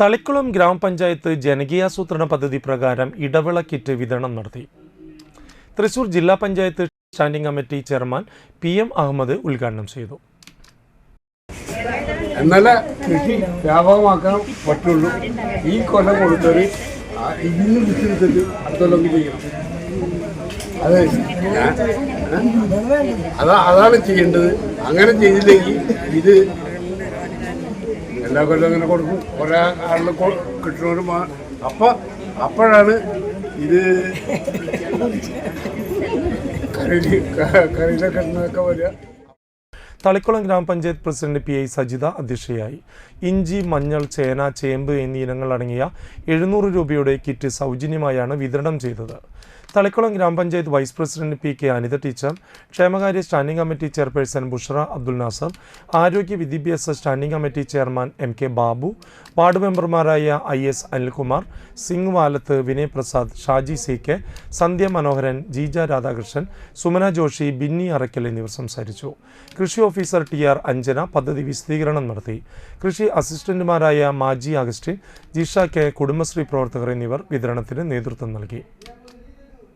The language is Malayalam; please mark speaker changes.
Speaker 1: തളിക്കുളം ഗ്രാമപഞ്ചായത്ത് ജനകീയാസൂത്രണ പദ്ധതി പ്രകാരം ഇടവിള കിറ്റ് വിതരണം നടത്തി. തൃശൂർ ജില്ലാ panchayat standing committee chairman PM Ahammed ഉദ്ഘാടനം ചെയ്തു.
Speaker 2: എന്നാലേ കൃഷി വ്യാപകമാക്കാൻ പറ്റുള്ളൂ. ഈ കൊല്ലം കൊടുത്തൊരു ഇതിന് വിശ്വസിച്ചിട്ട് അടുത്തൊല്ലം ചെയ്യണം. അതാണ് ചെയ്യേണ്ടത്. അങ്ങനെ ചെയ്തില്ലെങ്കിൽ ഇത് എല്ലാ കൊല്ലം അങ്ങനെ കൊടുക്കും. കുറേ ആളിൽ കിട്ടുന്നവരും അപ്പോഴാണ് ഇത് കറിയിലെ കിട്ടുന്നതൊക്കെ വരിക.
Speaker 1: തളിക്കുളം ഗ്രാമപഞ്ചായത്ത് പ്രസിഡന്റ് PI സജിത അധ്യക്ഷയായി. ഇഞ്ചി, മഞ്ഞൾ, ചേന, ചേമ്പ് എന്നീ ഇനങ്ങളടങ്ങിയ 700 രൂപയുടെ കിറ്റ് സൗജന്യമായാണ് വിതരണം ചെയ്തത്. തളിക്കുളം ഗ്രാമപഞ്ചായത്ത് vice president PK Anitha teacher, ക്ഷേമകാര്യ standing committee chairperson Bushra Abdul Nasar, ആരോഗ്യ വിദ്യാഭ്യാസ standing committee chairman MK Babu, ward മെമ്പർമാരായ IS അനിൽകുമാർ, സിംഗ് വാലത്ത്, വിനയ് പ്രസാദ്, ഷാജി CK, സന്ധ്യ മനോഹരൻ, ജീജ രാധാകൃഷ്ണൻ, സുമന ജോഷി, ബിന്നി അറക്കൽ എന്നിവർ സംസാരിച്ചു. കൃഷി ഓഫീസർ TR അഞ്ജന പദ്ധതി വിശദീകരണം നടത്തി. കൃഷി അസിസ്റ്റന്റുമാരായ മാജി അഗസ്റ്റിൻ, ജിഷ K, കുടുംബശ്രീ പ്രവർത്തകർ എന്നിവർ വിതരണത്തിന് നേതൃത്വം നൽകി.